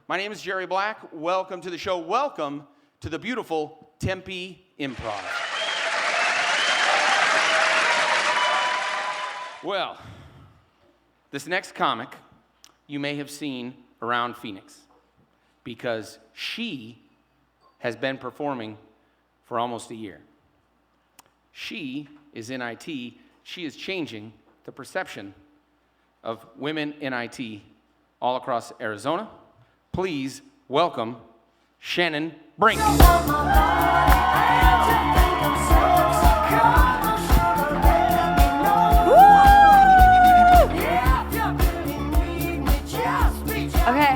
My name is Jerry Black. Welcome to the show. Welcome to the beautiful Tempe Improv. Well, this next comic you may have seen around Phoenix because she has been performing for almost a year. She is in IT. She is changing the perception of women in IT all across Arizona. Please welcome Shannon Brink. Okay,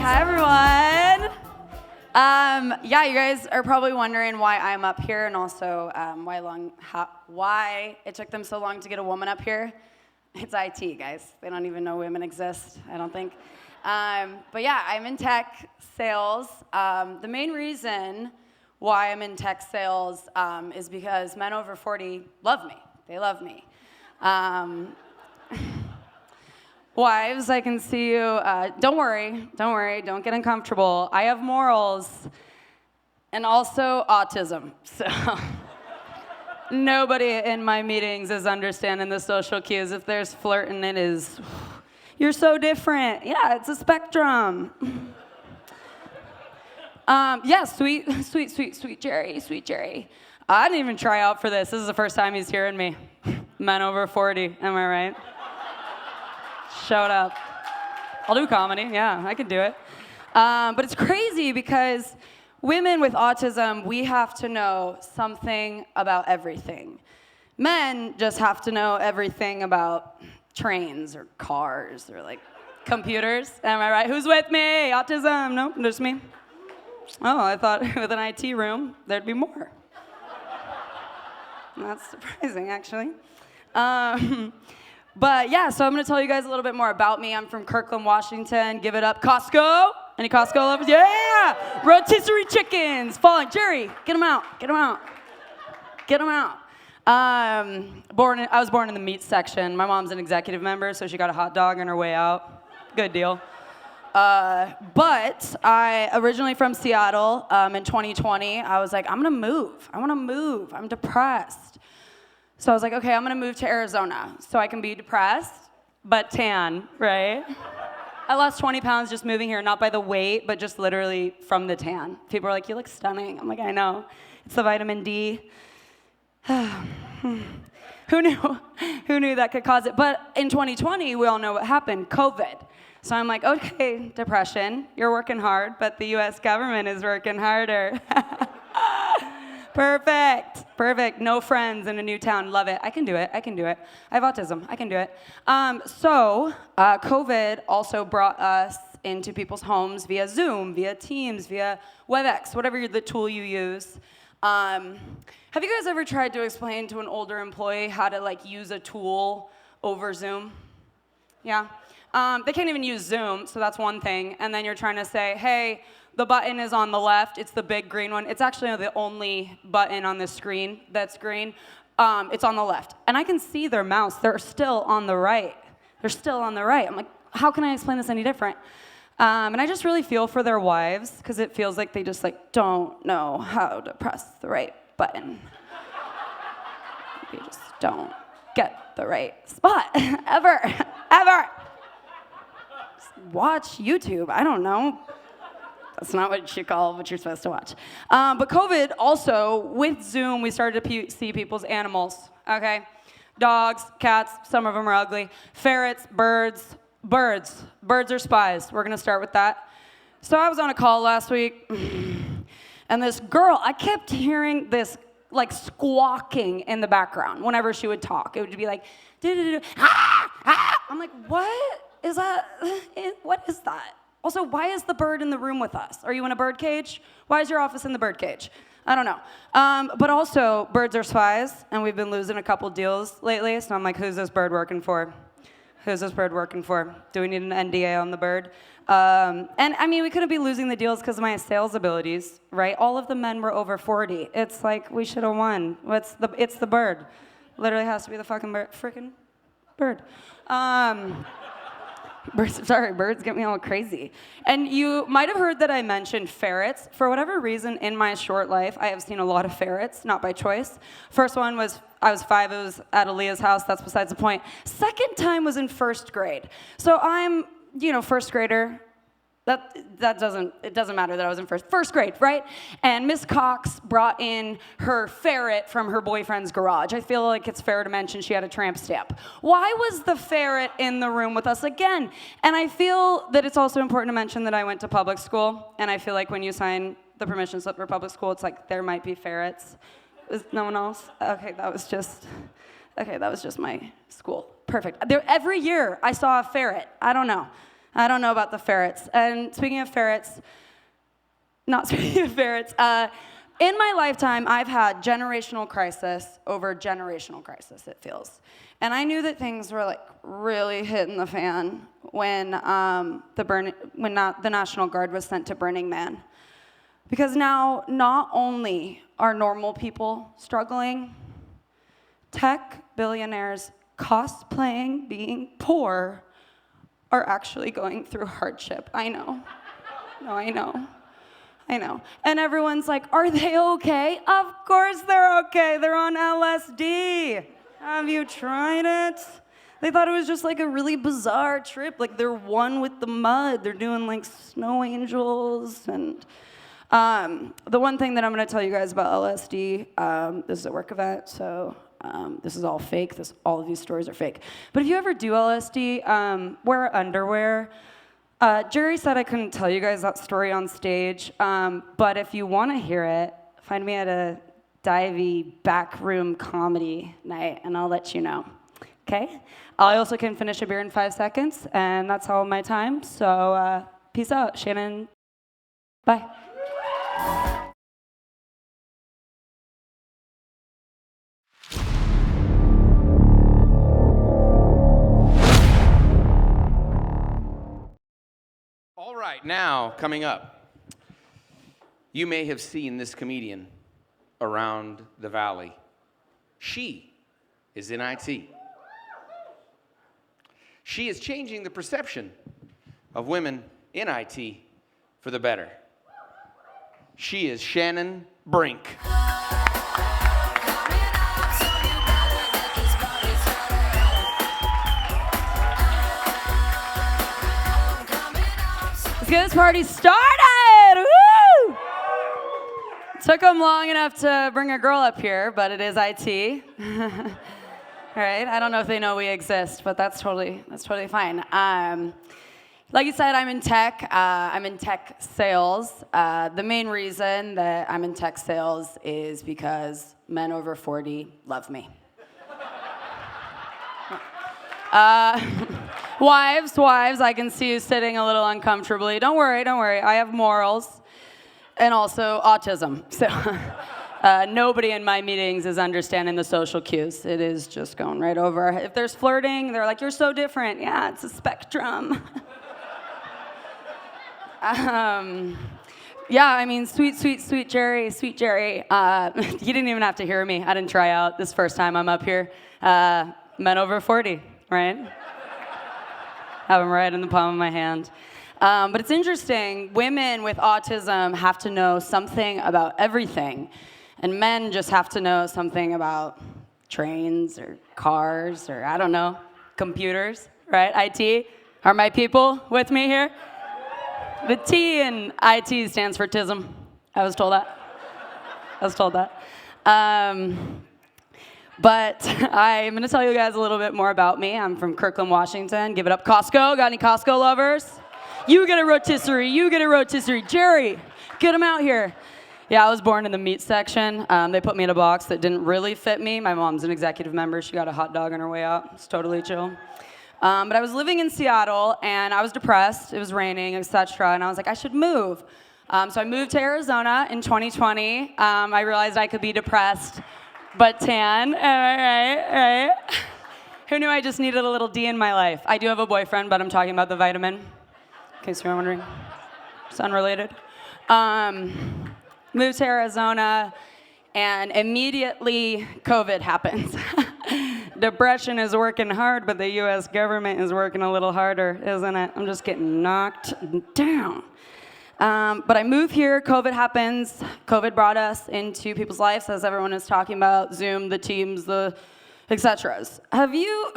hi everyone. Yeah, you guys are probably wondering why I'm up here and also why it took them so long to get a woman up here. It's IT, guys. They don't even know women exist, I don't think. But yeah, I'm in tech sales. The main reason why I'm in tech sales is because men over 40 love me. They love me. Wives, I can see you. Don't worry, don't get uncomfortable. I have morals and also autism, so nobody in my meetings is understanding the social cues. If there's flirting, it is, you're so different. Yeah, it's a spectrum. Yeah, sweet Jerry. I didn't even try out for this. This is the first time he's hearing me. Men over 40, am I right? Showed up. I'll do comedy, yeah, I can do it. But it's crazy because women with autism, we have to know something about everything. Men just have to know everything about trains or cars or like computers. Am I right? Who's with me? Autism? No, just me. Oh, I thought with an IT room, there'd be more. That's surprising, actually. But yeah, so I'm gonna tell you guys a little bit more about me. I'm from Kirkland, Washington. Give it up, Costco. Any Costco lovers? Yeah! Rotisserie chickens, falling. Jerry, get them out. I was born in the meat section. My mom's an executive member, so she got a hot dog on her way out. Good deal. But I originally from Seattle. In 2020, I was like, I'm gonna move. I wanna move. I'm depressed. So I was like, okay, I'm gonna move to Arizona so I can be depressed, but tan, right? I lost 20 pounds just moving here, not by the weight, but just literally from the tan. People are like, you look stunning. I'm like, I know. It's the vitamin D. Who knew that could cause it? But in 2020, we all know what happened, COVID. So I'm like, okay, depression, you're working hard, but the US government is working harder. Perfect. No friends in a new town. Love it. I can do it. I have autism. I can do it. COVID also brought us into people's homes via Zoom, via Teams, via WebEx, whatever the tool you use. Have you guys ever tried to explain to an older employee how to like use a tool over Zoom? Yeah. They can't even use Zoom, so that's one thing. And then you're trying to say, hey, the button is on the left. It's the big green one. It's actually the only button on the screen that's green. It's on the left. And I can see their mouse. They're still on the right. I'm like, how can I explain this any different? And I just really feel for their wives because it feels like they just like don't know how to press the right button. They just don't get the right spot ever. Just watch YouTube. I don't know. That's not what you call what you're supposed to watch. But COVID also, with Zoom, we started to see people's animals, okay? Dogs, cats, some of them are ugly. Ferrets, birds. Birds are spies. We're gonna start with that. So I was on a call last week, and this girl, I kept hearing this like squawking in the background whenever she would talk. It would be like, I'm like, what is that? What is that? Also, why is the bird in the room with us? Are you in a bird cage? Why is your office in the bird cage? I don't know. But also, birds are spies, and we've been losing a couple deals lately, so I'm like, who's this bird working for? Do we need an NDA on the bird? And I mean, we couldn't be losing the deals because of my sales abilities, right? All of the men were over 40. It's like, we should have won. It's the bird. Literally has to be the fucking bird. Freaking bird. Birds get me all crazy. And you might have heard that I mentioned ferrets. For whatever reason, in my short life, I have seen a lot of ferrets, not by choice. First one was, I was 5, it was at Aaliyah's house, that's besides the point. Second time was in first grade. So I'm, first grader. It doesn't matter that I was in first grade, right? And Miss Cox brought in her ferret from her boyfriend's garage. I feel like it's fair to mention she had a tramp stamp. Why was the ferret in the room with us again? And I feel that it's also important to mention that I went to public school, and I feel like when you sign the permission slip for public school, it's like there might be ferrets. Is no one else? Okay, that was just my school. Perfect. Every year I saw a ferret. I don't know about the ferrets. And speaking of ferrets, in my lifetime, I've had generational crisis over generational crisis, it feels. And I knew that things were like really hitting the fan when the National Guard was sent to Burning Man. Because now, not only are normal people struggling, tech billionaires cosplaying being poor are actually going through hardship. I know. No, I know. And everyone's like, are they okay? Of course they're okay. They're on LSD. Have you tried it? They thought it was just like a really bizarre trip. Like they're one with the mud. They're doing like snow angels. And the one thing that I'm going to tell you guys about LSD, this is a work event, so this is all fake. All of these stories are fake. But if you ever do LSD, wear underwear. Jerry said I couldn't tell you guys that story on stage, but if you want to hear it, find me at a divey backroom comedy night, and I'll let you know. Okay? I also can finish a beer in 5 seconds, and that's all my time. So peace out, Shannon. Bye. All right, now coming up, you may have seen this comedian around the valley. She is in IT. She is changing the perception of women in IT for the better. She is Shannon Brink. Let's get this party started! Woo! Took them long enough to bring a girl up here, but it is IT. All right, I don't know if they know we exist, but that's totally fine. Like you said, I'm in tech. I'm in tech sales. The main reason that I'm in tech sales is because men over 40 love me. Wives, I can see you sitting a little uncomfortably. Don't worry. I have morals and also autism. So nobody in my meetings is understanding the social cues. It is just going right over. If there's flirting, they're like, you're so different. Yeah, it's a spectrum. Yeah, I mean, sweet Jerry. He didn't even have to hear me. I didn't try out this first time I'm up here. Men over 40, right? Have them right in the palm of my hand. But it's interesting, women with autism have to know something about everything, and men just have to know something about trains or cars or, I don't know, computers, right? IT, are my people with me here? The T in IT stands for TISM. I was told that. But I'm going to tell you guys a little bit more about me. I'm from Kirkland, Washington. Give it up, Costco. Got any Costco lovers? You get a rotisserie. Jerry, get him out here. Yeah, I was born in the meat section. They put me in a box that didn't really fit me. My mom's an executive member. She got a hot dog on her way out. It's totally chill. But I was living in Seattle, and I was depressed. It was raining, etc. And I was like, I should move. So I moved to Arizona in 2020. I realized I could be depressed but tan. All right. Who knew I just needed a little D in my life? I do have a boyfriend, but I'm talking about the vitamin, in case you're wondering. It's unrelated. Moved to Arizona, and immediately COVID happens. Depression is working hard, but the U.S. government is working a little harder, isn't it? I'm just getting knocked down. But I move here, COVID happens. COVID brought us into people's lives, as everyone is talking about, Zoom, the Teams, the et ceteras. Have you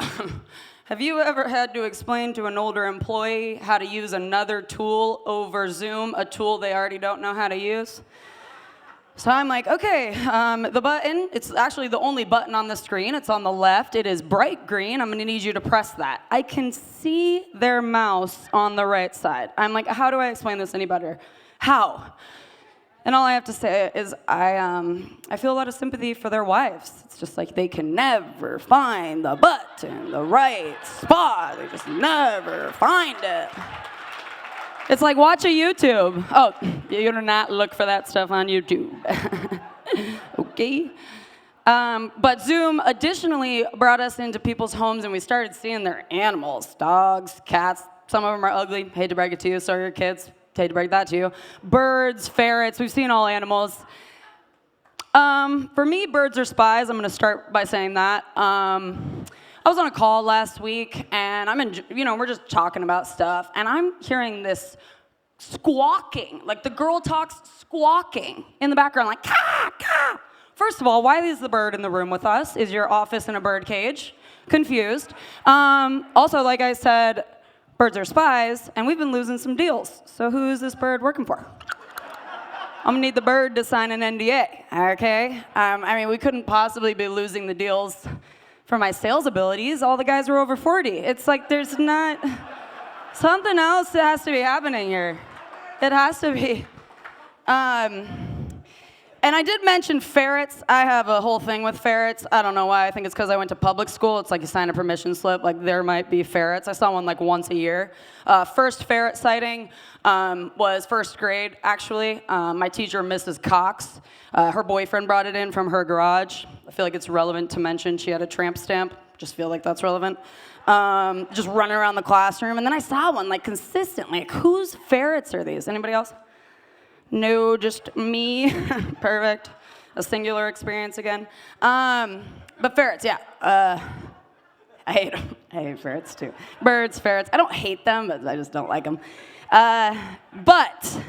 ever had to explain to an older employee how to use another tool over Zoom, a tool they already don't know how to use? So I'm like, okay, the button, it's actually the only button on the screen. It's on the left. It is bright green. I'm going to need you to press that. I can see their mouse on the right side. I'm like, how do I explain this any better? How? And all I have to say is I feel a lot of sympathy for their wives. It's just like they can never find the button, the right spot. They just never find it. It's like watch a YouTube. Oh, you do not look for that stuff on YouTube. Okay. But Zoom additionally brought us into people's homes and we started seeing their animals, dogs, cats. Some of them are ugly. Hate to break it to you. So are your kids. Hate to break that to you. Birds, ferrets. We've seen all animals. For me, birds are spies. I'm going to start by saying that. I was on a call last week, and we're just talking about stuff, and I'm hearing this squawking, like the girl talks squawking in the background, like, caw, caw. First of all, why is the bird in the room with us? Is your office in a bird cage? Confused. Also, like I said, birds are spies, and we've been losing some deals. So who is this bird working for? I'm gonna need the bird to sign an NDA, okay? We couldn't possibly be losing the deals for my sales abilities. All the guys were over 40. It's like there's not, something else that has to be happening here. It has to be. And I did mention ferrets. I have a whole thing with ferrets. I don't know why. I think it's because I went to public school. It's like you sign a permission slip. Like there might be ferrets. I saw one like once a year. First ferret sighting was first grade, actually. My teacher, Mrs. Cox, her boyfriend brought it in from her garage. I feel like it's relevant to mention she had a tramp stamp. Just feel like that's relevant. Just running around the classroom. And then I saw one like consistently. Like, whose ferrets are these? Anybody else? No, just me. Perfect. A singular experience again. But ferrets, yeah. I hate them. I hate ferrets too. Birds, ferrets. I don't hate them, but I just don't like them. But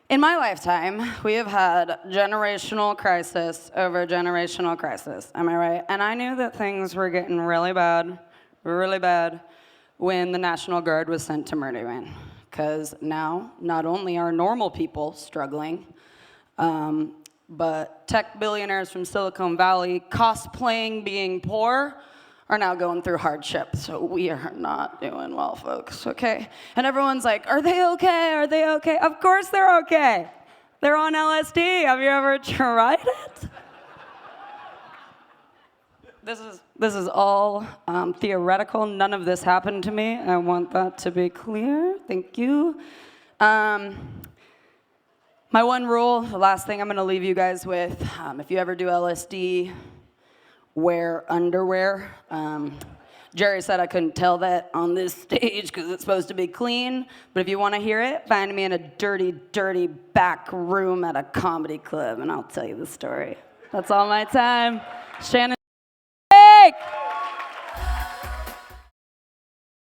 in my lifetime, we have had generational crisis over generational crisis. Am I right? And I knew that things were getting really bad, when the National Guard was sent to Murderman. Because now, not only are normal people struggling, but tech billionaires from Silicon Valley cosplaying being poor are now going through hardship. So we are not doing well, folks, okay? And everyone's like, are they okay? Are they okay? Of course they're okay. They're on LSD. Have you ever tried it? This is all theoretical. None of this happened to me. I want that to be clear. Thank you. My one rule, the last thing I'm going to leave you guys with, if you ever do LSD, wear underwear. Jerry said I couldn't tell that on this stage because it's supposed to be clean. But if you want to hear it, find me in a dirty, dirty back room at a comedy club, and I'll tell you the story. That's all my time. Shannon.